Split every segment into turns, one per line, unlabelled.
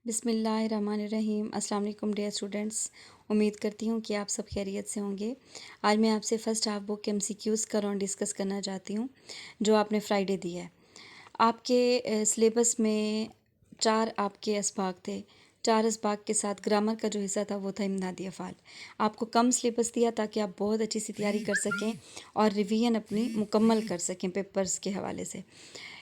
بسم اللہ الرحمن الرحیم۔ السلام علیکم ڈیئر اسٹوڈنٹس، امید کرتی ہوں کہ آپ سب خیریت سے ہوں گے۔ آج میں آپ سے فرسٹ ہاف بک ایم سی کیوز کا راؤنڈ ڈسکس کرنا چاہتی ہوں جو آپ نے فرائیڈے دیا ہے۔ آپ کے سلیبس میں 4 آپ کے اسباق تھے، 4 اسباق کے ساتھ گرامر کا جو حصہ تھا وہ تھا امدادی افعال۔ آپ کو کم سلیبس دیا تاکہ آپ بہت اچھی سی تیاری کر سکیں اور ریویژن اپنی مکمل کر سکیں پیپرز کے حوالے سے۔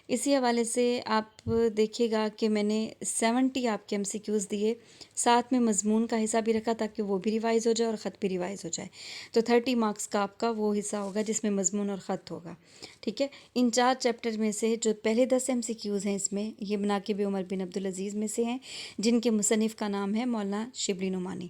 اسی حوالے سے آپ دیکھیے گا کہ میں نے 70 آپ کے ایم سی کیوز دیے، ساتھ میں مضمون کا حصہ بھی رکھا تاکہ وہ بھی ریوائز ہو جائے اور خط بھی ریوائز ہو جائے۔ تو 30 مارکس کا آپ کا وہ حصہ ہوگا جس میں مضمون اور خط ہوگا، ٹھیک ہے۔ ان 4 چیپٹر میں سے جو پہلے 10 ایم سی کیوز ہیں، اس میں یہ مناقب عمر بن عبدالعزیز میں سے ہیں، جن کے مصنف کا نام ہے مولانا شبلی نعمانی۔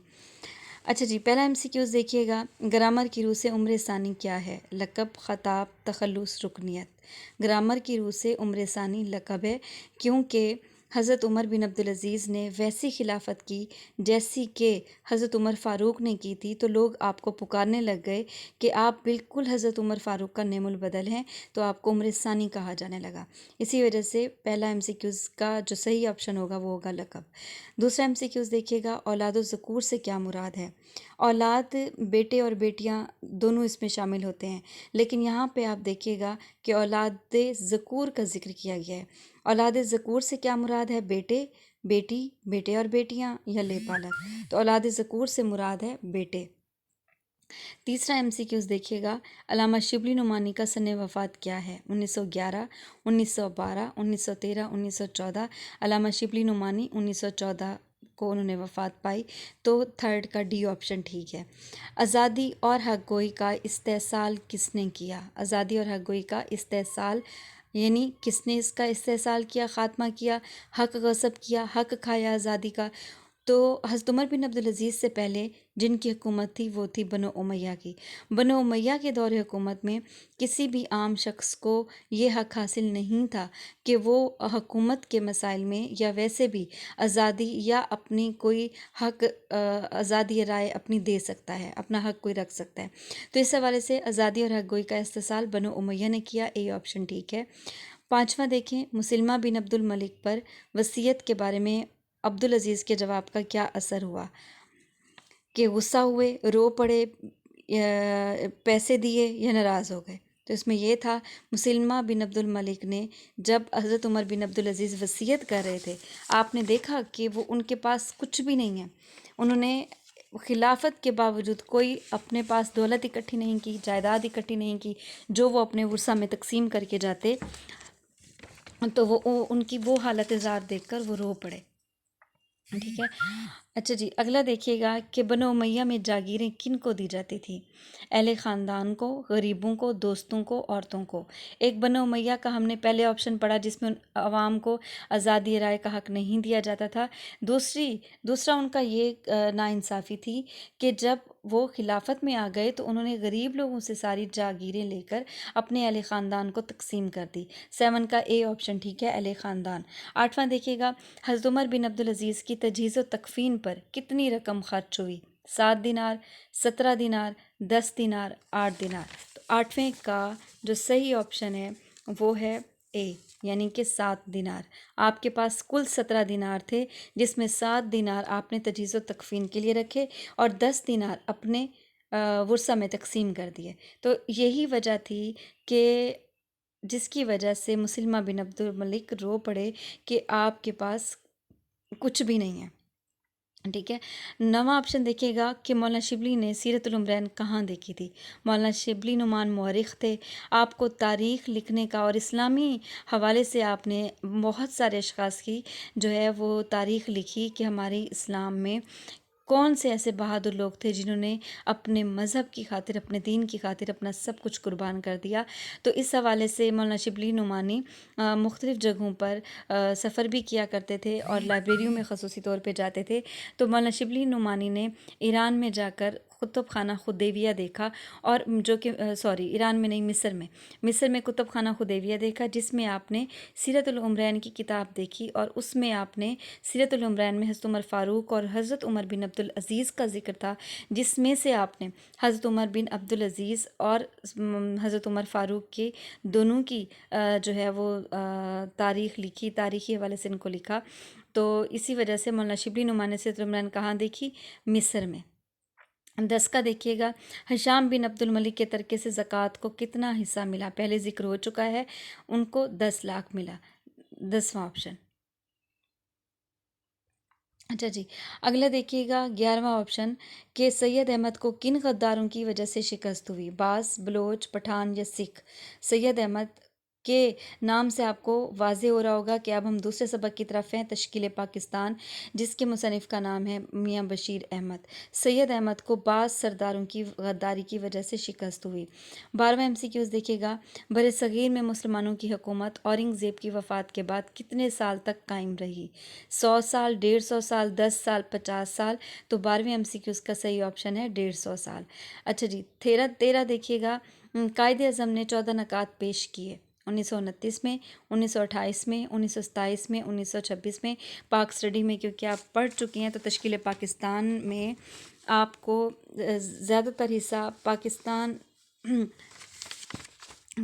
اچھا جی، پہلا ایم سی کیوز دیکھیے گا، گرامر کی روح سے عمر ثانی کیا ہے؟ لقب، خطاب، تخلص، رکنیت۔ گرامر کی روح سے عمر ثانی لقب ہے کیونکہ حضرت عمر بن عبدالعزیز نے ویسی خلافت کی جیسی کہ حضرت عمر فاروق نے کی تھی، تو لوگ آپ کو پکارنے لگ گئے کہ آپ بالکل حضرت عمر فاروق کا نعم البدل ہیں، تو آپ کو عمر ثانی کہا جانے لگا۔ اسی وجہ سے پہلا ایم سی کیوز کا جو صحیح آپشن ہوگا وہ ہوگا لقب۔ دوسرا ایم سی کیوز دیکھیے گا، اولاد الذکور سے کیا مراد ہے؟ اولاد بیٹے اور بیٹیاں دونوں اس میں شامل ہوتے ہیں، لیکن یہاں پہ آپ دیکھیے گا کہ اولاد ذکور کا ذکر کیا گیا ہے۔ اولاد ذکور سے کیا مراد ہے؟ بیٹے، بیٹی، بیٹے اور بیٹیاں یا لے پالک۔ تو اولاد ذکور سے مراد ہے بیٹے۔ تیسرا ایم سی کیوز دیکھیے گا، علامہ شبلی نعمانی کا سن وفات کیا ہے؟ 1911، 1912، 1913، 1914۔ علامہ شبلی نعمانی 1914 کو انہوں نے وفات پائی، تو تھرڈ کا ڈی آپشن ٹھیک ہے۔ آزادی اور حق گوئی کا استحصال کس نے کیا؟ آزادی اور حق گوئی کا استحصال یعنی کس نے اس کا استحصال کیا، خاتمہ کیا، حق غصب کیا، حق کھایا آزادی کا؟ تو حضرت عمر بن عبدالعزیز سے پہلے جن کی حکومت تھی وہ تھی بنو امیہ کی۔ بنو امیہ کے دور حکومت میں کسی بھی عام شخص کو یہ حق حاصل نہیں تھا کہ وہ حکومت کے مسائل میں یا ویسے بھی آزادی یا اپنی کوئی حق آزادی رائے اپنی دے سکتا ہے، اپنا حق کوئی رکھ سکتا ہے۔ تو اس حوالے سے آزادی اور حق گوئی کا استحصال بنو امیہ نے کیا، اے آپشن ٹھیک ہے۔ پانچواں دیکھیں، مسلمہ بن عبد الملک پر وصیت کے بارے میں عبدالعزیز کے جواب کا کیا اثر ہوا؟ کہ غصہ ہوئے، رو پڑے، پیسے دیے یا ناراض ہو گئے؟ تو اس میں یہ تھا، مسلمہ بن عبد الملک نے جب حضرت عمر بن عبدالعزیز وصیت کر رہے تھے، آپ نے دیکھا کہ وہ ان کے پاس کچھ بھی نہیں ہے، انہوں نے خلافت کے باوجود کوئی اپنے پاس دولت اکٹھی نہیں کی، جائیداد اکٹھی نہیں کی جو وہ اپنے ورثہ میں تقسیم کر کے جاتے، تو وہ ان کی وہ حالت زار دیکھ کر وہ رو پڑے، ٹھیک ہے۔ اچھا جی، اگلا دیکھیے گا کہ بنو امیہ میں جاگیریں کن کو دی جاتی تھی؟ اہل خاندان کو، غریبوں کو، دوستوں کو، عورتوں کو۔ ایک بنو امیہ کا ہم نے پہلے آپشن پڑھا جس میں عوام کو آزادی رائے کا حق نہیں دیا جاتا تھا۔ دوسرا ان کا یہ ناانصافی تھی کہ جب وہ خلافت میں آ گئے تو انہوں نے غریب لوگوں سے ساری جاگیریں لے کر اپنے اہل خاندان کو تقسیم کر دی۔ 7 کا اے آپشن ٹھیک ہے، اہل خاندان۔ 8واں دیکھیے گا، حضرت عمر بن عبدالعزیز کی تجہیز و تکفین پر کتنی رقم خرچ ہوئی؟ 7 دینار، 17 دینار، 10 دینار، 8 دینار۔ تو 8ویں کا جو صحیح آپشن ہے وہ ہے اے، یعنی کہ 7 دینار۔ آپ کے پاس کل 17 دینار تھے جس میں 7 دینار آپ نے تجہیز و تکفین کے لیے رکھے اور 10 دینار اپنے ورثہ میں تقسیم کر دیے۔ تو یہی وجہ تھی کہ جس کی وجہ سے مسلمہ بن عبد الملک رو پڑے کہ آپ کے پاس کچھ بھی نہیں ہے، ٹھیک ہے۔ 9واں آپشن دیکھیے گا کہ مولانا شبلی نے سیرت العمرین کہاں دیکھی تھی؟ مولانا شبلی نعمان مورخ تھے، آپ کو تاریخ لکھنے کا اور اسلامی حوالے سے آپ نے بہت سارے اشخاص کی جو ہے وہ تاریخ لکھی کہ ہماری اسلام میں کون سے ایسے بہادر لوگ تھے جنہوں نے اپنے مذہب کی خاطر، اپنے دین کی خاطر اپنا سب کچھ قربان کر دیا۔ تو اس حوالے سے مولانا شبلی نعمانی مختلف جگہوں پر سفر بھی کیا کرتے تھے اور لائبریریوں میں خصوصی طور پہ جاتے تھے۔ تو مولانا شبلی نعمانی نے ایران میں جا کر کتب خانہ خدیویہ دیکھا، اور جو کہ ایران میں نہیں، مصر میں کتب خانہ خدیویہ دیکھا جس میں آپ نے سیرت العمرین کی کتاب دیکھی، اور اس میں آپ نے سیرت العمرین میں حضرت عمر فاروق اور حضرت عمر بن عبدالعزیز کا ذکر تھا، جس میں سے آپ نے حضرت عمر بن عبدالعزیز اور حضرت عمر فاروق کے دونوں کی جو ہے وہ تاریخ لکھی، تاریخی حوالے سے ان کو لکھا۔ तो इसी वजह से मौलाना शिबली नुमान ने सिदर इमरान कहाँ देखी? मिस्र में। 10 का देखिएगा, हिशाम बिन अब्दुल मलिक के तरके से ज़कात को कितना हिस्सा मिला? पहले जिक्र हो चुका है, उनको 10 लाख मिला। 10वां ऑप्शन। अच्छा जी, अगला देखिएगा 11वां ऑप्शन कि सैयद अहमद को किन गद्दारों की वजह से शिकस्त हुई? बास, बलोच, पठान या सिख? सैयद अहमद के नाम से आपको वाज़ेह हो रहा होगा कि अब हम दूसरे सबक की तरफ हैं, तश्कील पाकिस्तान, जिसके मुसन्निफ़ का नाम है मियाँ बशीर अहमद। सैयद अहमद को बास सरदारों की गद्दारी की वजह से शिकस्त हुई। 12वां MCQs देखिएगा, बरसगीर में मुसलमानों की हुकूमत औरंगज़ेब की वफ़ात के बाद कितने साल तक कायम रही? 100 साल, 150 साल, 10 साल, 50 साल? तो 12वें MCQs का सही ऑप्शन है 150 साल। अच्छा जी, 13 देखिएगा, कायदे आज़म ने 14 नकात पेश किए 1929 में, 1928 में, 1927 में, 1926 में। पाक स्टडी में क्योंकि आप पढ़ चुकी हैं तो तश्कील पाकिस्तान में आपको ज़्यादातर हिस्सा पाकिस्तान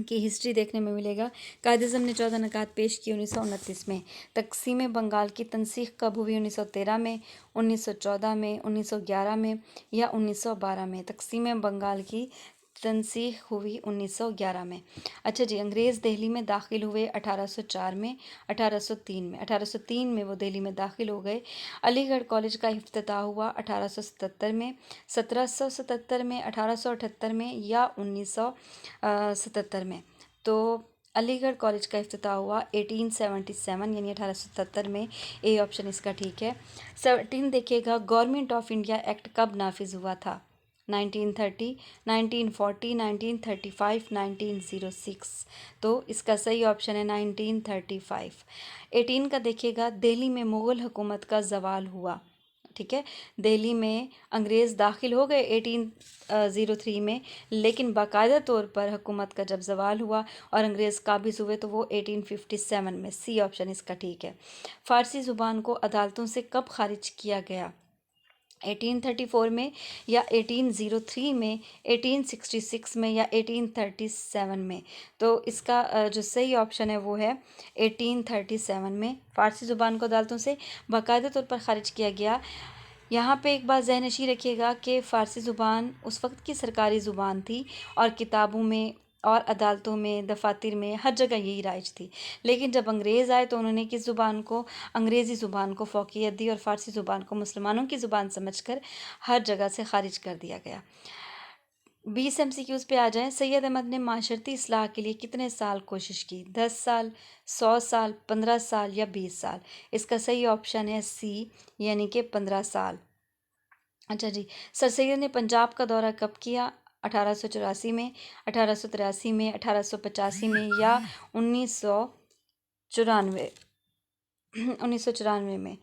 की हिस्ट्री देखने में मिलेगा। कायदे आज़म ने 14 नकात पेश की 1929 में। तकसीम बंगाल की तनसीख कब हुई? 1913 में, 1914 में, 1911 में या 1912 में? तकसीम बंगाल की तनसीख हुई 1911 में। अच्छा जी, अंग्रेज़ दिल्ली में दाखिल हुए 1804 में, 1803 में। 1803 में वो दिल्ली में दाखिल हो गए। अलीगढ़ कॉलेज का इफ्तिताह हुआ 1877 में, 1777 में, 1878 में या 1977 में? तो अलीगढ़ कॉलेज का इफ्तिताह हुआ 1877 यानी 1877 में। ए ऑप्शन इसका ठीक है। 17 देखिएगा, गवर्नमेंट ऑफ इंडिया एक्ट कब नाफिज हुआ था? 1930, 1940, 1935, 1906? तो इसका सही ऑप्शन है 1935। 18 का देखिएगा, दिल्ली में मुग़ल हुकूमत का ज़वाल हुआ। ठीक है, दिल्ली में अंग्रेज़ दाखिल हो गए 1803 में, लेकिन बाकायदा तौर पर हुकूमत का जब ज़वाल हुआ और अंग्रेज़ काबिज़ हुए तो वो 1857 में। सी ऑप्शन इसका ठीक है। फ़ारसी ज़ुबान को अदालतों से कब खारिज किया गया? 1834 में या 1803 में, 1866 में या 1837 में? तो इसका जो सही ऑप्शन है वो है 1837 में। फ़ारसी ज़ुबान को अदालतों से बाकायदा तौर पर ख़ारिज किया गया। यहाँ पे एक बात ज़हन-नशीं रखिएगा कि फ़ारसी ज़ुबान उस वक्त की सरकारी ज़ुबान थी और किताबों में और अदालतों में, दफातर में, हर जगह यही राइज थी। लेकिन जब अंग्रेज़ आए तो उन्होंने किस ज़ुबान को, अंग्रेज़ी ज़ुबान को फ़ौक़ियत दी और फ़ारसी ज़ुबान को मुसलमानों की ज़ुबान समझकर हर जगह से ख़ारिज कर दिया गया। 20 MCQs पे आ जाएं। सैयद अहमद ने माशरती इस्लाह के लिए कितने साल कोशिश की? 10 साल, 100 साल, 15 साल या 20 साल? इसका सही ऑप्शन है सी, यानी कि 15 साल। अच्छा जी, सर सैयद ने पंजाब का दौरा कब किया? 1884 में, 1883 में, 1885 में या 1994? 1994 में,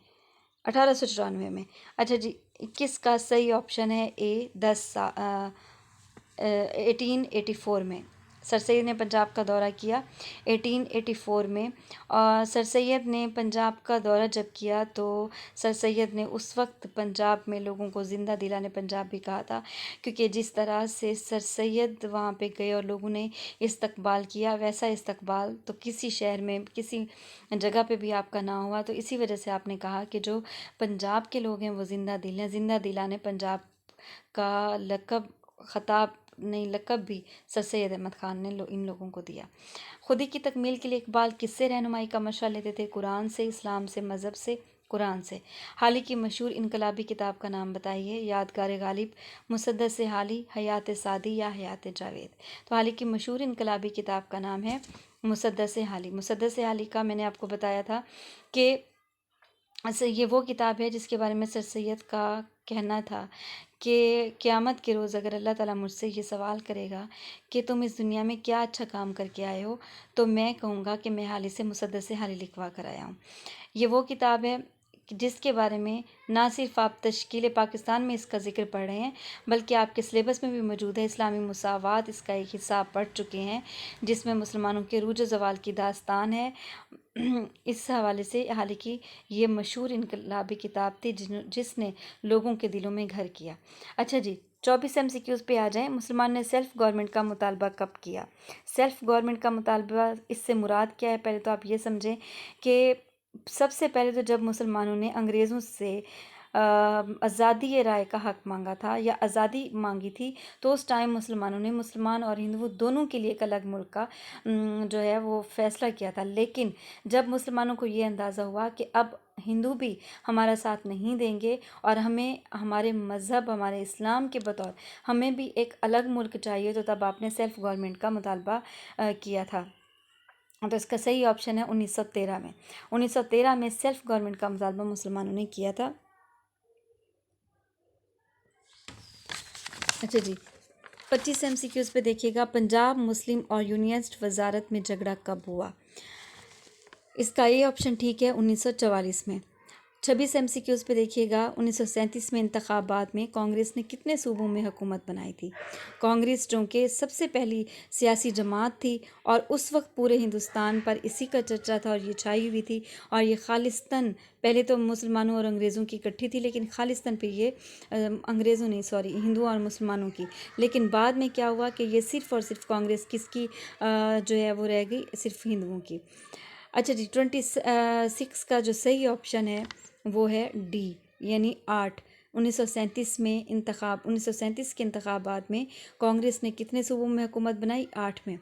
1894 में। अच्छा जी, किसका सही ऑप्शन है ए 1884 में। सर सैयद ने पंजाब का दौरा किया 1884 में। और सर सैयद ने पंजाब का दौरा जब किया तो सर सैयद ने उस वक्त पंजाब में लोगों को ज़िंदा दिलाने पंजाब भी कहा था, क्योंकि जिस तरह से सर सैयद वहाँ पे गए और लोगों ने इस्तकबाल किया, वैसा इस्तकबाल तो किसी शहर में, किसी जगह पे भी आपका ना हुआ। तो इसी वजह से आपने कहा कि जो पंजाब के लोग हैं वो ज़िंदा दिल हैं। ज़िंदा दिलाने पंजाब का लक़ब, ख़ताब नहीं, लक़ब भी सर सैयद अहमद ख़ान ने इन लोगों को दिया। खुदी की तकमील के लिए इकबाल किससे रहनुमाई का मशवरा लेते थे? कुरान से, इस्लाम से, मज़हब से? कुरान से। हाल की मशहूर इनकलाबी किताब का नाम बताइए। यादगार गालिब, मुसद्दस हाली, हयात सादी या हयात जावेद? तो हाल की मशहूर इनकलाबी किताब का नाम है मुसद्दस हाली। मुसद्दस हाली का मैंने आपको बताया था कि ये वो किताब है जिसके बारे में सर सैयद का कहना था कि क़यामत के रोज़ अगर अल्लाह ताला मुझसे ये सवाल करेगा कि तुम इस दुनिया में क्या अच्छा काम करके आए हो, तो मैं कहूँगा कि मैं हाली से मुसद्दस हाली लिखवा कर आया हूँ। ये वो किताब है जिसके बारे में ना सिर्फ आप तश्कील पाकिस्तान में इसका ज़िक्र पढ़ रहे हैं, बल्कि आपके सिलेबस में भी मौजूद है। इस्लामी मुसावात इसका एक हिस्सा आप पढ़ चुके हैं, जिसमें मुसलमानों के रूज ज़वाल की दास्तान है। इस हवाले से हालांकि ये मशहूर इनकलाबी किताब थी जिसने लोगों के दिलों में घर किया। अच्छा जी, 24 MCQs पे आ जाएं। मुसलमान ने सेल्फ़ गवर्नमेंट का मुतालबा कब किया? सेल्फ़ गवर्नमेंट का मुतालबा, इससे मुराद क्या है? पहले तो आप ये समझें कि सबसे पहले तो जब मुसलमानों ने अंग्रेज़ों से आज़ादी राय का हक़ मांगा था या आज़ादी मांगी थी, तो उस टाइम मुसलमानों ने मुसलमान और हिंदू दोनों के लिए एक अलग मुल्क का जो है वो फ़ैसला किया था। लेकिन जब मुसलमानों को ये अंदाज़ा हुआ कि अब हिंदू भी हमारा साथ नहीं देंगे और हमें हमारे मज़हब, हमारे इस्लाम के बतौर हमें भी एक अलग मुल्क चाहिए, तो तब आपने सेल्फ़ गवर्नमेंट का मुतालबा किया था। तो इसका सही ऑप्शन है 1913 में। 1913 में सेल्फ़ गवर्नमेंट का मुतालबा मुसलमानों ने किया था। अच्छा जी, 25 MCQs पे देखिएगा, पंजाब मुस्लिम और यूनियनिस्ट वजारत में झगड़ा कब हुआ? इसका ये ऑप्शन ठीक है 1944 में। 26 MCQs पे देखिएगा, 1937 में इंतखाबात में कांग्रेस ने कितने सूबों में हुकूमत बनाई थी? कांग्रेस जो कि सबसे पहली सियासी जमात थी और उस वक्त पूरे हिंदुस्तान पर इसी का चर्चा था और ये छाई हुई थी, और ये खालिस्तान पहले तो मुसलमानों और अंग्रेज़ों की इकट्ठी थी, लेकिन खालिस्तान पे ये अंग्रेज़ों नहीं, सॉरी, हिंदुओं और मुसलमानों की। लेकिन बाद में क्या हुआ कि ये सिर्फ़ और सिर्फ कांग्रेस किसकी जो है वो रह गई, सिर्फ हिंदुओं की। अच्छा जी, 26 का जो सही ऑप्शन है वो है डी, यानी 8। 1937 के इंतखाबात में कांग्रेस ने कितने सूबों में हुकूमत बनाई? 8 में।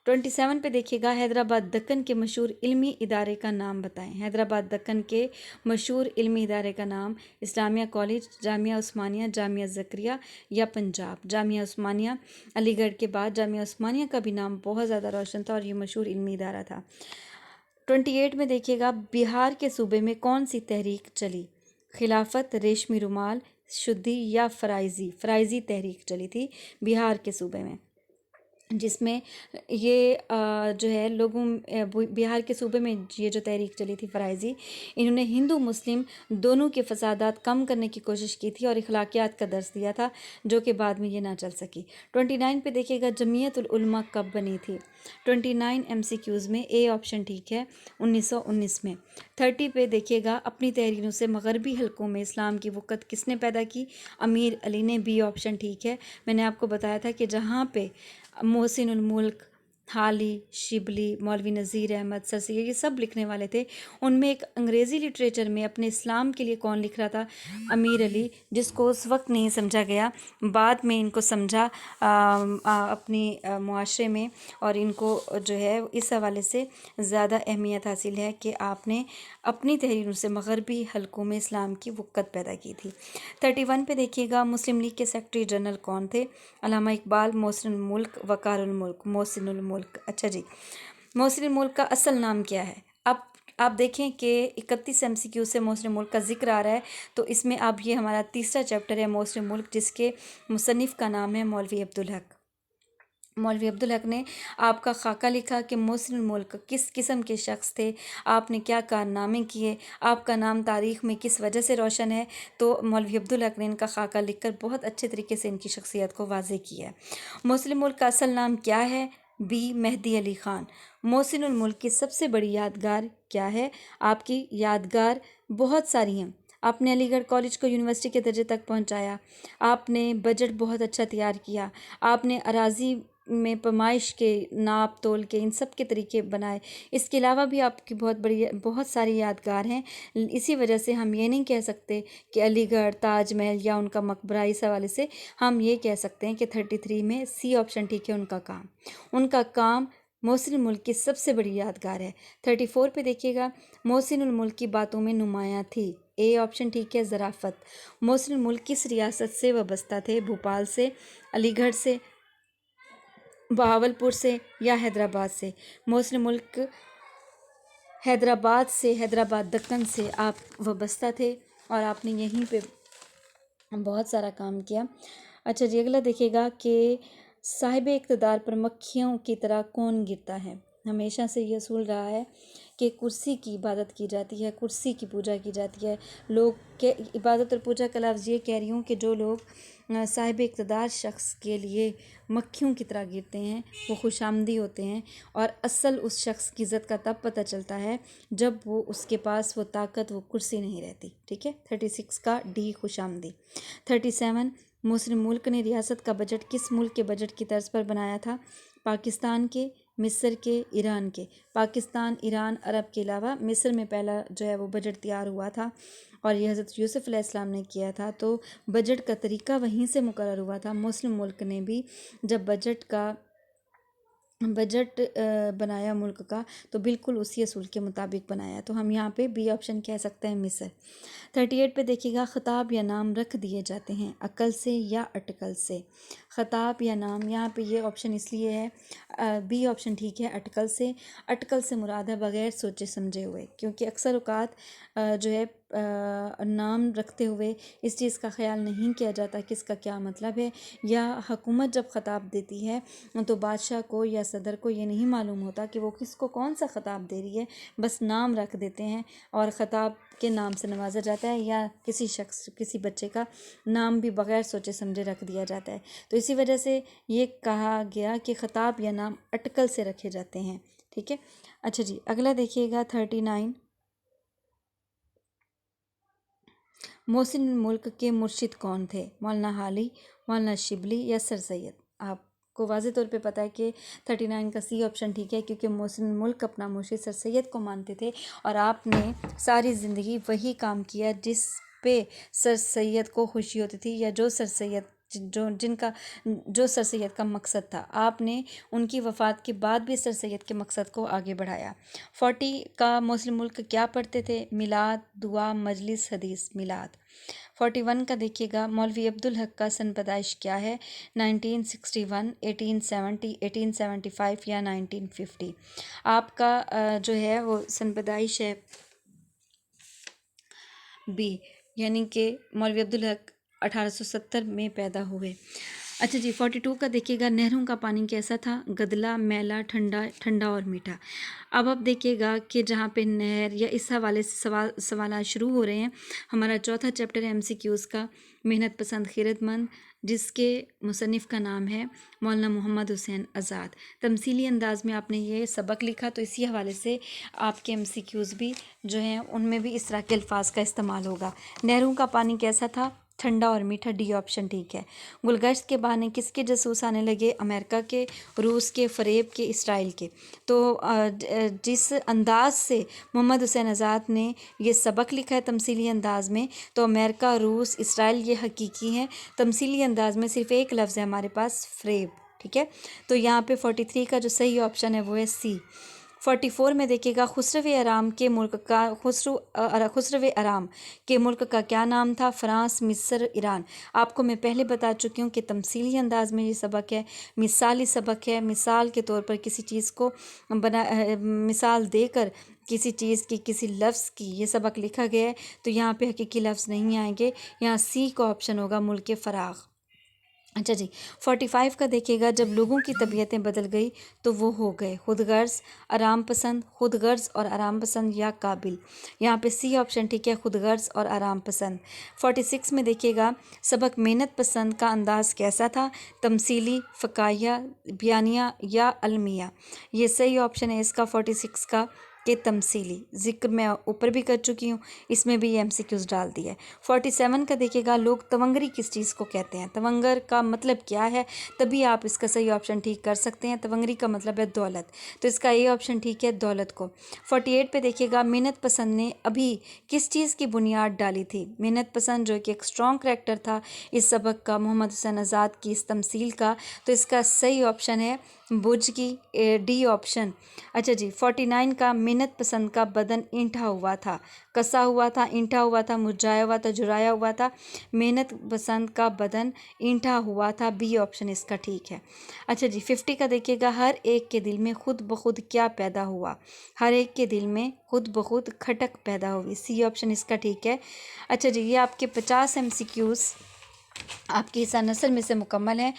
27 पे देखिएगा, हैदराबाद दक्कन के मशहूर इल्मी इदारे का नाम बताएं। हैदराबाद दक्कन के मशहूर इल्मी इदारे का नाम इस्लामिया कॉलेज, जामिया उस्मानिया, जामिया ज़करिया या पंजाब। जामिया उस्मानिया, अलीगढ़ के बाद जामिया उस्मानिया का भी नाम बहुत ज़्यादा रोशन था और ये मशहूर इल्मी इदारा था। 28 में देखिएगा, बिहार के सूबे में कौन सी तहरीक चली? खिलाफत, रेशमी रुमाल, शुद्धि या फ़राइज़ी तहरीक चली थी बिहार के सूबे में, जिसमें ये जो है लोगों बिहार के सूबे में ये जो तहरीक चली थी फ़राइज़ी, इन्होंने हिंदू मुस्लिम दोनों के फसादात कम करने की कोशिश की थी और अखलाकियात का दर्स दिया था, जो कि बाद में ये ना चल सकी। 29 पे देखिएगा, जमीयत उल उलमा कब बनी थी? 29 MCQs में ए ऑप्शन ठीक है 1919 में। 30 पे देखिएगा, अपनी तहरीरों से मगरबी हलकों में इस्लाम की वक़्त किसने पैदा की? अमीर अली ने। बी ऑप्शन ठीक है। मैंने आपको बताया था कि जहाँ पे मोहसिनुल मुल्क, हाली, शिबली, मौलवी नज़ीर अहमद, सर सैयद, ये सब लिखने वाले थे, उनमें एक अंग्रेज़ी लिटरेचर में अपने इस्लाम के लिए कौन लिख रहा था? अमीर अली, जिसको उस वक्त नहीं समझा गया, बाद में इनको समझा अपनी मुआशरे में, और इनको जो है इस हवाले से ज़्यादा अहमियत हासिल है कि आपने अपनी तहरीरों से मगरबी हलकों में इस्लाम की वक़्त पैदा की थी। 31 पे देखिएगा, मुस्लिम लीग के सेक्रेटरी जनरल कौन थे? अल्लामा इकबाल, मोहसिनुल मुल्क, वक़ारुल मुल्क। मोहसिनुल मुल्क। अच्छा जी, मोहसिनुल मुल्क का असल नाम क्या है? अब आप देखें कि 31 MCQ से मोहसिनुल मुल्क का जिक्र आ रहा है, तो इसमें अब ये हमारा तीसरा चैप्टर है मोहसिनुल मुल्क, जिसके मुसन्निफ़ का नाम है मौलवी अब्दुल हक। मौलवी अब्दुल हक ने आपका खाका लिखा कि मोहसिनुल मुल्क किस किस्म के शख्स थे, आपने क्या कारनामे किए, आपका नाम तारीख़ में किस वजह से रोशन है, तो मौलवी अब्दुल हक ने इनका खाका लिखकर बहुत अच्छे तरीके से इनकी शख्सियत को वाज़ेह किया है। मोहसिनुल मुल्क का असल नाम क्या है? बी, मेहदी अली ख़ान। मोहसिनुल मुल्क की सबसे बड़ी यादगार क्या है? आपकी यादगार बहुत सारी हैं। आपने अलीगढ़ कॉलेज को यूनिवर्सिटी के दर्जे तक पहुंचाया, आपने बजट बहुत अच्छा तैयार किया, आपने अराज़ी में पैमाइश के, नाप तोल के, इन सब के तरीके बनाए। इसके अलावा भी आपकी बहुत सारी यादगार हैं। इसी वजह से हम ये नहीं कह सकते कि अलीगढ़, ताजमहल या उनका मकबरा, इस हवाले से हम ये कह सकते हैं कि 33 में सी ऑप्शन ठीक है, उनका काम मोहसिनुल मुल्क की सबसे बड़ी यादगार है। 34 पे देखिएगा, मोहसिनुल मुल्क की बातों में नुमायाँ थी। ए ऑप्शन ठीक है, ज़राफ़त। मोहसिनुल मुल्क किस रियासत से वाबस्ता थे? भोपाल से, अलीगढ़ से, बहावलपुर से या हैदराबाद से? मोहसिनुल मुल्क हैदराबाद से, हैदराबाद दक्कन से आप वाबस्ता थे और आपने यहीं पे बहुत सारा काम किया। अच्छा जी, अगला देखिएगा कि साहिब इक़्तिदार पर मक्खियों की तरह कौन गिरता है? हमेशा से ये असूल रहा है कि कुर्सी की इबादत की जाती है, कुर्सी की पूजा की जाती है। लोग के इबादत और पूजा का लफ्ज़ ये कह रही हूँ कि जो लोग साहिब इक़्तिदार शख्स के लिए मक्खियों की तरह गिरते हैं, वो खुशामदी होते हैं, और असल उस शख्स की इज़्ज़त का तब पता चलता है जब वो उसके पास वो ताकत, वो कुर्सी नहीं रहती। ठीक है, 36 का डी, खुशामदी। 37, मुस्लिम मुल्क ने रियासत का बजट किस मुल्क के बजट की तर्ज पर बनाया था? पाकिस्तान के, مصر کے، ایران کے، پاکستان، ایران، عرب کے علاوہ مصر میں پہلا جو ہے وہ بجٹ تیار ہوا تھا اور یہ حضرت یوسف علیہ السلام نے کیا تھا، تو بجٹ کا طریقہ وہیں سے مقرر ہوا تھا۔ مسلم ملک نے بھی جب بجٹ بنایا ملک کا تو بالکل اسی اصول کے مطابق بنایا، تو ہم یہاں پہ بی آپشن کہہ سکتے ہیں مصر۔ 38 پہ دیکھیے گا، خطاب یا نام رکھ دیے جاتے ہیں عقل سے یا اٹکل سے۔ خطاب یا نام، یہاں پہ یہ آپشن اس لیے ہے، بی آپشن ٹھیک ہے اٹکل سے۔ اٹکل سے مراد ہے بغیر سوچے سمجھے ہوئے، کیونکہ اکثر اوقات جو ہے نام رکھتے ہوئے اس چیز کا خیال نہیں کیا جاتا کہ اس کا کیا مطلب ہے، یا حکومت جب خطاب دیتی ہے تو بادشاہ کو یا صدر کو یہ نہیں معلوم ہوتا کہ وہ کس کو کون سا خطاب دے رہی ہے، بس نام رکھ دیتے ہیں اور خطاب کے نام سے نوازا جاتا ہے، یا کسی بچے کا نام بھی بغیر سوچے سمجھے رکھ دیا جاتا ہے، تو اسی وجہ سے یہ کہا گیا کہ خطاب یا نام اٹکل سے رکھے جاتے ہیں، ٹھیک ہے۔ اچھا جی، اگلا دیکھیے گا 39، محسن ملک کے مرشد کون تھے؟ مولانا حالی، مولانا شبلی یا سر سید؟ آپ کو واضح طور پہ پتہ ہے کہ 39 کا سی آپشن ٹھیک ہے، کیونکہ محسن ملک اپنا مرشد سر سید کو مانتے تھے اور آپ نے ساری زندگی وہی کام کیا جس پہ سر سید کو خوشی ہوتی تھی، یا جو سر سید کا مقصد تھا، آپ نے ان کی وفات کے بعد بھی سر سید کے مقصد کو آگے بڑھایا۔ 40 کا مسلم ملک کیا پڑھتے تھے؟ میلاد، دعا، مجلس، حدیث۔ میلاد۔ 41 کا دیکھیے گا، مولوی عبدالحق کا سن پیدائش کیا ہے؟ 1961، 1870، 1875 یا 1950؟ آپ کا جو ہے وہ سن پیدائش ہے بی، یعنی کہ مولوی عبدالحق 1870 میں پیدا ہوئے۔ اچھا جی، 42 کا دیکھیے گا، نہروں کا پانی کیسا تھا؟ گدلا، میلا، ٹھنڈا اور میٹھا۔ اب آپ دیکھیے گا کہ جہاں پہ نہر یا اس حوالے سے سوالات شروع ہو رہے ہیں، ہمارا چوتھا چیپٹر ہے MCQs کا، محنت پسند خیرت مند، جس کے مصنف کا نام ہے مولانا محمد حسین آزاد۔ تمثیلی انداز میں آپ نے یہ سبق لکھا، تو اسی حوالے سے آپ کے MCQs بھی جو ہیں ان میں بھی اس طرح کے الفاظ کا استعمال ہوگا۔ نہروں کا پانی کیسا تھا؟ ٹھنڈا اور میٹھا، ڈی آپشن ٹھیک ہے۔ گلگشت کے بہانے کس کے جاسوس آنے لگے؟ امریکہ کے، روس کے، فریب کے، اسرائیل کے۔ تو جس انداز سے محمد حسین آزاد نے یہ سبق لکھا ہے تمثیلی انداز میں، تو امریکہ، روس، اسرائیل یہ حقیقی ہیں۔ تمثیلی انداز میں صرف ایک لفظ ہے ہمارے پاس، فریب، ٹھیک ہے۔ تو یہاں پہ 43 کا جو صحیح آپشن ہے وہ ہے سی۔ 44 میں دیکھیے گا، خسرو ارام کے ملک کا کیا نام تھا؟ فرانس، مصر، ایران۔ آپ کو میں پہلے بتا چکی ہوں کہ تمثیلی انداز میں یہ سبق ہے، مثالی سبق ہے، مثال کے طور پر کسی چیز کو مثال دے کر کسی چیز کی، کسی لفظ کی یہ سبق لکھا گیا ہے، تو یہاں پہ حقیقی لفظ نہیں آئیں گے، یہاں سی کا آپشن ہوگا، ملک فراغ۔ اچھا جی، 45 کا دیکھیے گا، جب لوگوں کی طبیعتیں بدل گئی تو وہ ہو گئے خود غرض، آرام پسند، خود غرض اور آرام پسند یا قابل۔ یہاں پہ سی آپشن ٹھیک ہے، خود غرض اور آرام پسند۔ 46 میں دیکھیے گا، سبق محنت پسند کا انداز کیسا تھا؟ تمثیلی، فکاہیہ، بیانیہ یا علمیہ؟ یہ صحیح آپشن ہے اس کا 46 کا کہ تمثیلی، ذکر میں اوپر بھی کر چکی ہوں، اس میں بھی یہ MCQs ڈال دیا ہے۔ 47 کا دیکھیے گا، لوگ تونگری کس چیز کو کہتے ہیں؟ تونگر کا مطلب کیا ہے؟ تبھی آپ اس کا صحیح آپشن ٹھیک کر سکتے ہیں۔ تونگری کا مطلب ہے دولت، تو اس کا یہ آپشن ٹھیک ہے، دولت کو۔ 48 پہ دیکھیے گا، محنت پسند نے ابھی کس چیز کی بنیاد ڈالی تھی؟ محنت پسند جو کہ ایک اسٹرانگ کریکٹر تھا اس سبق کا، محمد حسین آزاد کی اس تمثیل کا، تو اس کا صحیح آپشن ہے برج کی، ڈی آپشن۔ اچھا جی، 49 کا، محنت پسند کا بدن اینٹھا ہوا تھا، کسا ہوا تھا، اینٹھا ہوا تھا، مرجھایا ہوا تھا، جھرایا ہوا تھا؟ محنت پسند کا بدن اینٹھا ہوا تھا، بی آپشن اس کا ٹھیک ہے۔ اچھا جی، 50 کا دیکھیے گا، ہر ایک کے دل میں خود بخود کیا پیدا ہوا؟ ہر ایک کے دل میں خود بخود کھٹک پیدا ہوئی، سی آپشن اس کا ٹھیک ہے۔ اچھا جی، یہ آپ کے 50 MCQs آپ کی حصہ نثر میں سے مکمل ہیں۔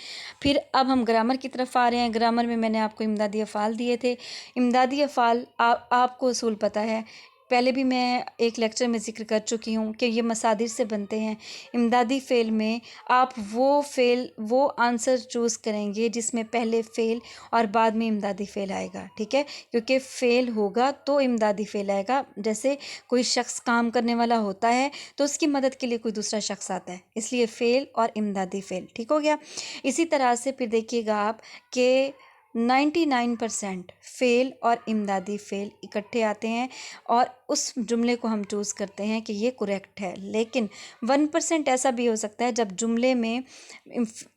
پھر اب ہم گرامر کی طرف آ رہے ہیں۔ گرامر میں میں نے آپ کو امدادی افعال دیے تھے۔ امدادی افعال آپ کو اصول پتہ ہے، پہلے بھی میں ایک لیکچر میں ذکر کر چکی ہوں کہ یہ مصادر سے بنتے ہیں۔ امدادی فعل میں آپ وہ آنسر چوز کریں گے جس میں پہلے فعل اور بعد میں امدادی فعل آئے گا، ٹھیک ہے، کیونکہ فعل ہوگا تو امدادی فعل آئے گا۔ جیسے کوئی شخص کام کرنے والا ہوتا ہے تو اس کی مدد کے لیے کوئی دوسرا شخص آتا ہے، اس لیے فعل اور امدادی فعل، ٹھیک ہو گیا۔ اسی طرح سے پھر دیکھیے گا آپ کہ 99% फ़ेल और इमदादी फ़ेल इकट्ठे आते हैं और उस जुमले को हम चूज़ करते हैं कि ये करेक्ट है। लेकिन 1% ऐसा भी हो सकता है जब जुमले में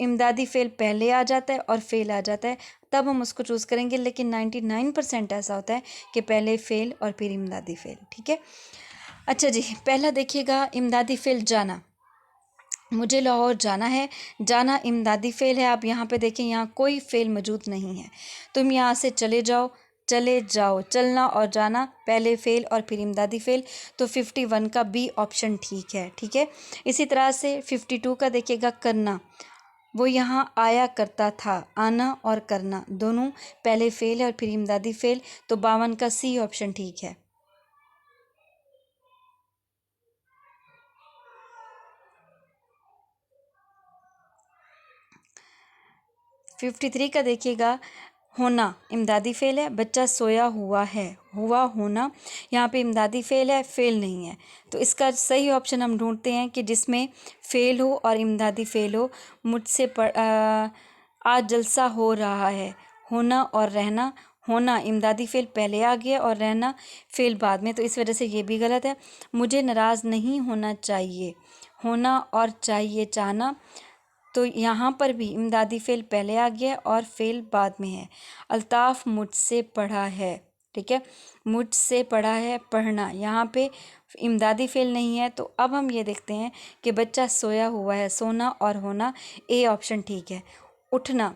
इमदादी फ़ेल पहले आ जाता है और फ़ेल आ जाता है, तब हम उसको चूज़ करेंगे। लेकिन 99% ऐसा होता है कि पहले फ़ेल और फिर इमदादी फ़ेल। ठीक है। अच्छा जी, पहला देखिएगा, इमदादी फ़ेल जाना। मुझे लाहौर जाना है। जाना इमदादी फ़ेल है। आप यहाँ पे देखें, यहाँ कोई फ़ेल मौजूद नहीं है। तुम यहाँ से चले जाओ, चले जाओ, चलना और जाना पहले फ़ेल और फिर इमदादी फ़ेल। तो 51 का बी ऑप्शन ठीक है। ठीक है। इसी तरह से 52 का देखिएगा, करना। वो यहाँ आया करता था। आना और करना दोनों पहले फ़ेल है और फिर इमदादी फ़ेल। तो 52 का सी ऑप्शन ठीक है। 53 का देखिएगा, होना इमदादी फ़ेल है। बच्चा सोया हुआ है। हुआ होना यहाँ पे इमदादी फ़ेल है, फ़ेल नहीं है। तो इसका सही ऑप्शन हम ढूंढते हैं कि जिसमें फ़ेल हो और इमदादी फ़ेल हो। मुझसे आज जलसा हो रहा है। होना और रहना, होना इमदादी फ़ेल पहले आ गया और रहना फ़ेल बाद में, तो इस वजह से ये भी गलत है। मुझे नाराज़ नहीं होना चाहिए। होना और चाहिए चाहना, तो यहाँ पर भी इमदादी फ़ेल पहले आ गया और फ़ेल बाद में है। अल्ताफ़ मुझसे पढ़ा है। ठीक है। मुझसे पढ़ा है, पढ़ना, यहाँ पे इमदादी फ़ेल नहीं है। तो अब हम ये देखते हैं कि बच्चा सोया हुआ है। सोना और होना, ए ऑप्शन ठीक है। उठना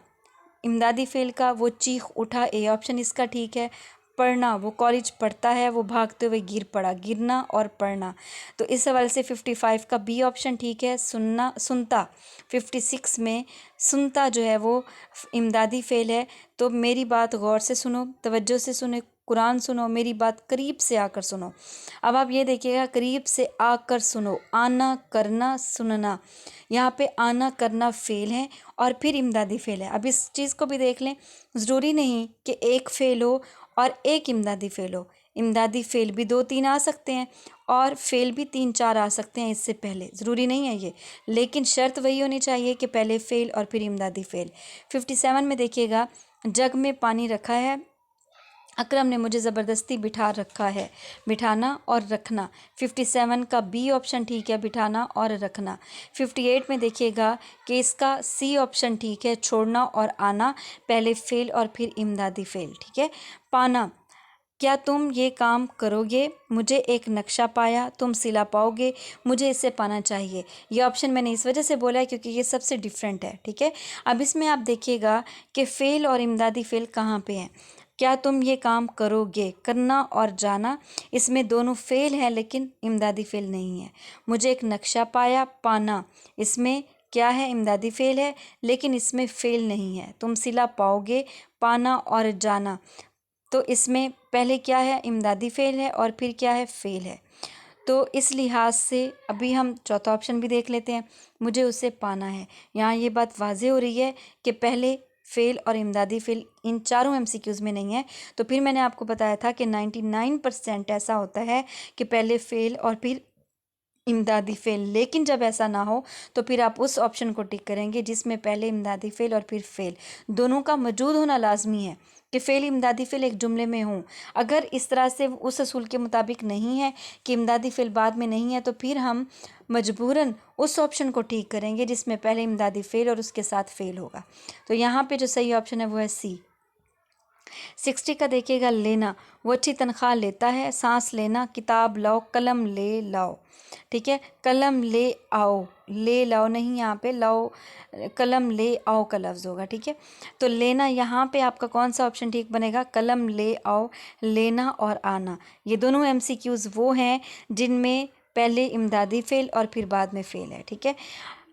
इमदादी फ़ेल का, वो चीख उठा, ए ऑप्शन इसका ठीक है। पढ़ना, वो कॉलेज पढ़ता है, वो भागते हुए गिर पड़ा। गिरना और पढ़ना, तो इस हवाले से 55 का बी ऑप्शन ठीक है। सुनना, सुनता 56 में सुनता जो है वो इमदादी फ़ेल है। तो मेरी बात गौर से सुनो, तवज्जो से सुनो, कुरान सुनो, मेरी बात करीब से आकर सुनो। अब आप ये देखिएगा, करीब से आकर सुनो, आना, करना, सुनना, यहाँ पे आना करना फ़ेल है और फिर इमदादी फ़ेल है। अब इस चीज़ को भी देख लें, ज़रूरी नहीं कि एक फ़ेल हो और एक इमदादी फ़ेल हो। इमदादी फ़ेल भी 2-3 आ सकते हैं और फ़ेल भी 3-4 आ सकते हैं इससे पहले, ज़रूरी नहीं है ये। लेकिन शर्त वही होनी चाहिए कि पहले फ़ेल और फिर इमदादी फ़ेल। 57 में देखिएगा, जग में पानी रखा है। अकरम ने मुझे ज़बरदस्ती बिठा रखा है। बिठाना और रखना, 57 का बी ऑप्शन ठीक है, बिठाना और रखना। 58 में देखिएगा कि इसका सी ऑप्शन ठीक है, छोड़ना और आना पहले फ़ेल और फिर इमदादी फ़ेल। ठीक है। पाना, क्या तुम ये काम करोगे? मुझे एक नक्शा पाया, तुम सिला पाओगे, मुझे इसे पाना चाहिए। ये ऑप्शन मैंने इस वजह से बोला है क्योंकि ये सबसे डिफरेंट है। ठीक है। अब इसमें आप देखिएगा कि फ़ेल और इमदादी फ़ेल कहाँ पे हैं। क्या तुम ये काम करोगे, करना और जाना, इसमें दोनों फ़ेल है लेकिन इमदादी फ़ेल नहीं है। मुझे एक नक्शा पाया, पाना, इसमें क्या है, इमदादी फ़ेल है लेकिन इसमें फ़ेल नहीं है। तुम सिला पाओगे, पाना और जाना, तो इसमें पहले क्या है, इमदादी फ़ेल है और फिर क्या है, फ़ेल है। तो इस लिहाज से अभी हम चौथा ऑप्शन भी देख लेते हैं, मुझे उसे पाना है। यहाँ ये बात वाज़ेह हो रही है कि पहले फ़ेल और इमदादी फ़ेल इन चारों MCQs में नहीं है। तो फिर मैंने आपको बताया था कि 99% ऐसा होता है कि पहले फ़ेल और फिर इमदादी फ़ेल। लेकिन जब ऐसा ना हो तो फिर आप उस ऑप्शन को टिक करेंगे जिसमें पहले इमदादी फ़ेल और फिर फ़ेल दोनों का मौजूद होना लाजमी है कि फ़ेल इमदादी फ़ेल एक जुमले में हों। अगर इस तरह से उस असूल के मुताबिक नहीं है कि इमदादी फ़ेल बाद में नहीं है, तो फिर हम मजबूरन उस ऑप्शन को ठीक करेंगे जिसमें पहले इमदादी फ़ेल और उसके साथ फ़ेल होगा। तो यहाँ पे जो सही ऑप्शन है वो है सी। 60 का देखिएगा, लेना, वो अच्छी तनख्वाह लेता है। सांस लेना, किताब लाओ, कलम ले लाओ। ठीक है। कलम ले आओ, ले लाओ नहीं, यहाँ पे लाओ, कलम ले आओ का लफ्ज़ होगा। ठीक है। तो लेना, यहाँ पे आपका कौन सा ऑप्शन ठीक बनेगा, कलम ले आओ, लेना और आना, ये दोनों MCQs वो हैं जिनमें पहले इमदादी फ़ेल और फिर बाद में फ़ेल है। ठीक है।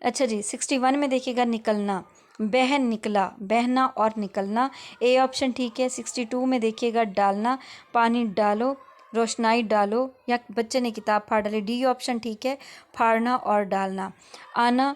अच्छा जी, 61 में देखिएगा, निकलना, बहन निकला, बहना और निकलना, ए ऑप्शन ठीक है। 62 में देखिएगा, डालना, पानी डालो, रोशनाई डालो, या बच्चे ने किताब फाड़ डाली, डी ऑप्शन ठीक है, फाड़ना और डालना। आना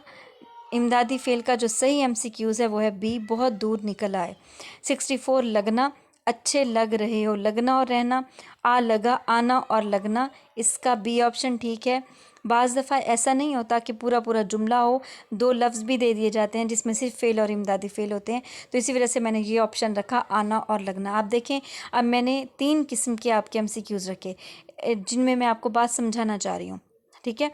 इमदादी फ़ेल का जो सही MCQs है वो है बी, बहुत दूर निकल आए। 64 लगना, अच्छे लग रहे हो, लगना और रहना, आ लगा, आना और लगना, इसका बी ऑप्शन ठीक है। बाज़ दफ़ा ऐसा नहीं होता कि पूरा पूरा जुमला हो, दो लफ्ज़ भी दे दिए जाते हैं जिसमें सिर्फ फ़ेल और इमदादी फ़ेल होते हैं, तो इसी वजह से मैंने ये ऑप्शन रखा, आना और लगना। आप देखें, अब मैंने 3 किस्म के आपके MCQs रखे जिनमें मैं आपको बात समझाना चाह रही हूँ, ठीक है।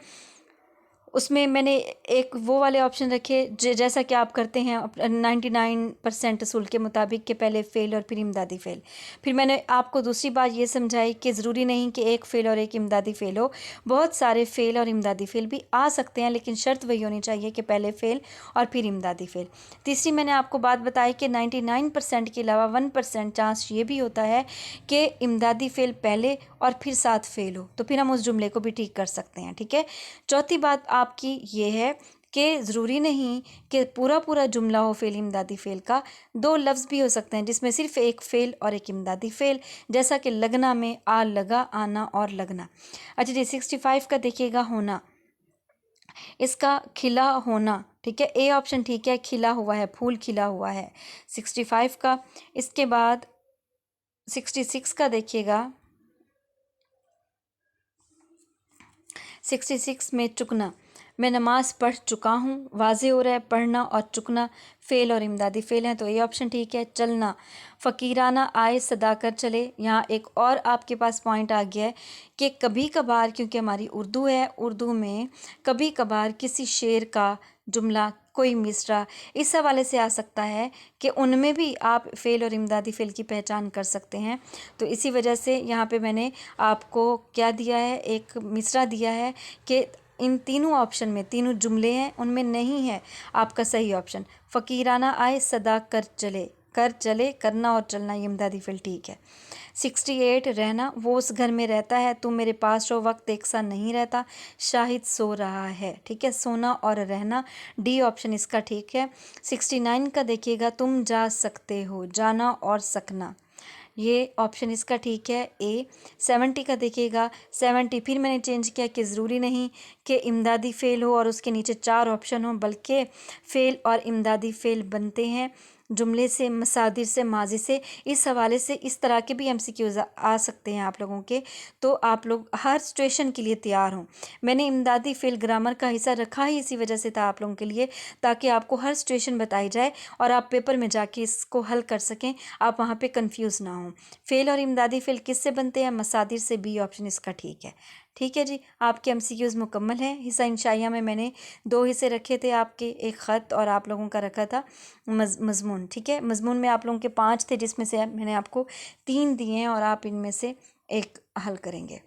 उसमें मैंने एक वो वाले ऑप्शन रखे जैसा कि आप करते हैं 99% असूल के मुताबिक कि पहले फ़ेल और फिर इमदादी फ़ेल। फिर मैंने आपको दूसरी बात ये समझाई कि ज़रूरी नहीं कि एक फ़ेल और एक इमदादी फ़ेल हो, बहुत सारे फ़ेल और इमदादी फ़ेल भी आ सकते हैं, लेकिन शर्त वही होनी चाहिए कि पहले फ़ेल और फिर इमदादी फ़ेल। तीसरी मैंने आपको बात बताई कि 99% के अलावा 1% चांस ये भी होता है कि इमदादी फ़ेल पहले और फिर साथ फ़ेल हो, तो फिर हम उस जुमले को भी ठीक कर सकते हैं, ठीक है। चौथी बात आपकी ये है कि ज़रूरी नहीं कि पूरा पूरा जुमला हो फ़ेल इमदादी फ़ेल का, दो लफ्ज़ भी हो सकते हैं जिसमें सिर्फ एक फ़ेल और एक इमदादी फ़ेल, जैसा कि लगना में आ लगा, आना और लगना। अच्छा जी, 65 का देखिएगा, होना, इसका खिला होना, ठीक है, ए ऑप्शन ठीक है, खिला हुआ है, फूल खिला हुआ है 65 का। इसके बाद 66 का देखिएगा, 66 में चुकना, मैं नमाज़ पढ़ चुका हूँ, वाज़े हो रहा है पढ़ना और चुकना फ़ेल और इमदादी फ़ेल हैं, तो ये ऑप्शन ठीक है। चलना, फ़कीराना आए सदा कर चले, यहाँ एक और आपके पास पॉइंट आ गया है कि कभी कभार, क्योंकि हमारी उर्दू है, उर्दू में कभी कभार किसी शेर का जुमला, कोई मिसरा इस हवाले से आ सकता है कि उनमें भी आप फ़ेल और इमदादी फ़ेल की पहचान कर सकते हैं। तो इसी वजह से यहाँ पे मैंने आपको क्या दिया है, एक मिसरा दिया है कि इन तीनों ऑप्शन में, तीनों जुमले हैं उनमें नहीं है आपका सही ऑप्शन। फ़कीराना आए सदा कर चले, कर चले, करना और चलना, ये इमदादी फ़ेल ठीक है। 68 रहना, वो उस घर में रहता है, तुम मेरे पास रहो, वक्त एक सा नहीं रहता, शाहिद सो रहा है, ठीक है, सोना और रहना, डी ऑप्शन इसका ठीक है। 69 का देखिएगा, तुम जा सकते हो, जाना और सकना, ये ऑप्शन इसका ठीक है, ए। 70 का देखिएगा, 70 फिर मैंने चेंज किया कि ज़रूरी नहीं कि इमदादी फ़ेल हो और उसके नीचे 4 ऑप्शन हो, बल्कि फ़ेल और इमदादी फ़ेल बनते हैं जुमले से, मसादिर से, माजी से। इस हवाले से इस तरह के भी MCQs आ सकते हैं आप लोगों के, तो आप लोग हर सिचुएशन के लिए तैयार हों। मैंने इमदादी फ़ेल ग्रामर का हिस्सा रखा ही इसी वजह से था आप लोगों के लिए, ताकि आपको हर सिचुएशन बताई जाए और आप पेपर में जाके इसको हल कर सकें, आप वहाँ पे कंफ्यूज ना हों। फ़ेल और इमदादी फ़ेल किससे बनते हैं? मसादिर से, बी ऑप्शन इसका ठीक है। ठीक है जी, आपके MCQs मुकम्मल हैं। हिस्सा इंशाइया में मैंने 2 हिस्से रखे थे आपके, एक ख़त और आप लोगों का रखा था मज़मून, ठीक है। मज़मून में आप लोगों के 5 थे, जिसमें से मैंने आपको 3 दिए हैं और आप इनमें से एक हल करेंगे।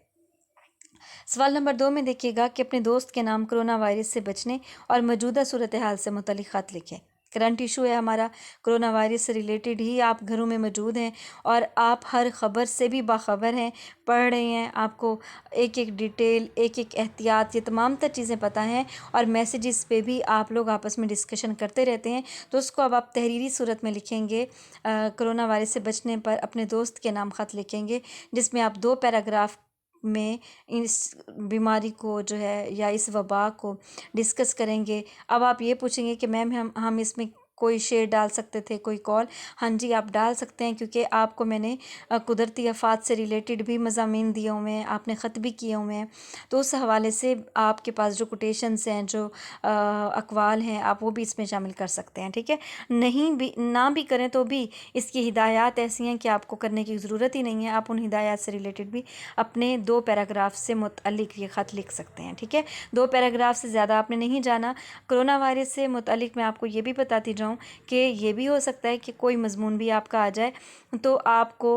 सवाल नंबर 2 में देखिएगा कि अपने दोस्त के नाम कोरोना वायरस से बचने और मौजूदा सूरत हाल से मुतल्लिक़ ख़त लिखें। करंट इशू है हमारा, कोरोना वायरस से रिलेटेड ही आप घरों में मौजूद हैं और आप हर ख़बर से भी बाखबर हैं, पढ़ रहे हैं, आपको एक एक डिटेल, एक एक एहतियात, ये तमाम तर चीज़ें पता हैं और मैसेजेस पे भी आप लोग आपस में डिस्कशन करते रहते हैं। तो उसको अब आप तहरीरी सूरत में लिखेंगे, कोरोना वायरस से बचने पर अपने दोस्त के नाम ख़त लिखेंगे, जिसमें आप 2 पैराग्राफ में इस बीमारी को जो है या इस वबा को डिस्कस करेंगे। अब आप ये पूछेंगे कि मैम हम इसमें कोई शेर डाल सकते थे, कोई कॉल? हाँ जी, आप डाल सकते हैं, क्योंकि आपको मैंने कुदरती आफ़ात से रिलेटेड भी मज़ामीन दिए हुए हैं, आपने ख़त भी किए हुए हैं, तो उस हवाले से आपके पास जो कोटेशंस हैं, जो अक़वाल हैं, आप वो भी इसमें शामिल कर सकते हैं, ठीक है। नहीं भी ना भी करें तो भी इसकी हिदायत ऐसी हैं कि आपको करने की ज़रूरत ही नहीं है, आप उन हिदायत से रिलेटेड भी अपने 2 पैराग्राफ से मुतल्लिक़ ये ख़त लिख सकते हैं, ठीक है। 2 पैराग्राफ से ज़्यादा आपने नहीं जाना। कोरोना वायरस से मुतल्लिक़ मैं आपको ये भी बताती जाऊँ कि ये भी हो सकता है कि कोई मज़मून भी आपका आ जाए, तो आपको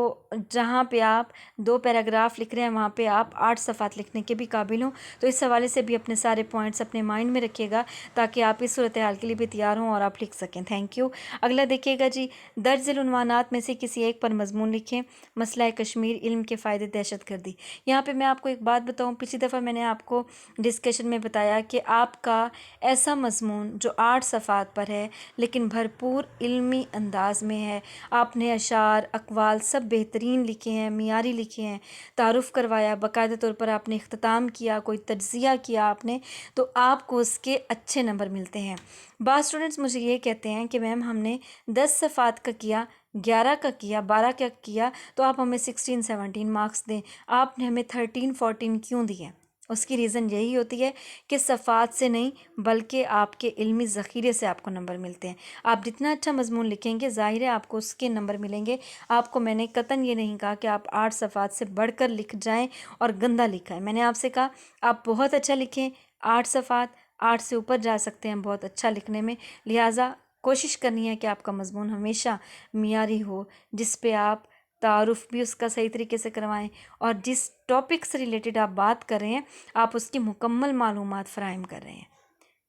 जहाँ पे आप 2 पैराग्राफ लिख रहे हैं वहाँ पे आप 8 सफ़ात लिखने के भी काबिल हों। तो इस हवाले से भी अपने सारे पॉइंट्स अपने माइंड में रखिएगा, ताकि आप इस सूरत हाल के लिए भी तैयार हों और आप लिख सकें। Thank you. अगला देखिएगा जी, दर्ज उन्वानात में से किसी एक पर मज़मून लिखें। मसला कश्मीर, इल्म के फ़ायदे, दहशतगर्दी। यहाँ पे मैं आपको एक बात बताऊँ, पिछली दफ़ा मैंने आपको डिस्कशन में बताया कि आपका ऐसा मज़मून जो 8 सफ़ात पर है, लेकिन لیکن بھرپور علمی انداز میں ہے۔ آپ نے اشعار، اقوال سب بہترین لکھے ہیں، معیاری لکھے ہیں، تعارف کروایا، باقاعدہ طور پر آپ نے اختتام کیا، کوئی تجزیہ کیا آپ نے، تو آپ کو اس کے اچھے نمبر ملتے ہیں۔ بعض اسٹوڈنٹس مجھے یہ کہتے ہیں کہ میم ہم نے 10 صفحات کا کیا، 11 کا کیا، 12 کا کیا، تو آپ ہمیں 16 17 مارکس دیں، آپ نے ہمیں 13 14 کیوں دیے؟ اس کی ریزن یہی ہوتی ہے کہ صفحات سے نہیں بلکہ آپ کے علمی ذخیرے سے آپ کو نمبر ملتے ہیں۔ آپ جتنا اچھا مضمون لکھیں گے ظاہر ہے آپ کو اس کے نمبر ملیں گے۔ آپ کو میں نے قطعاً یہ نہیں کہا کہ آپ 8 صفحات سے بڑھ کر لکھ جائیں اور گندہ لکھا ہے۔ میں نے آپ سے کہا آپ بہت اچھا لکھیں، 8 صفحات، 8 سے اوپر جا سکتے ہیں بہت اچھا لکھنے میں، لہٰذا کوشش کرنی ہے کہ آپ کا مضمون ہمیشہ معیاری ہو، جس پہ آپ تعارف بھی اس کا صحیح طریقے سے کروائیں، اور جس ٹاپک سے ریلیٹڈ آپ بات کر رہے ہیں آپ اس کی مکمل معلومات فراہم کر رہے ہیں۔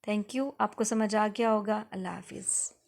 تھینک یو، آپ کو سمجھ آ گیا ہوگا۔ اللہ حافظ۔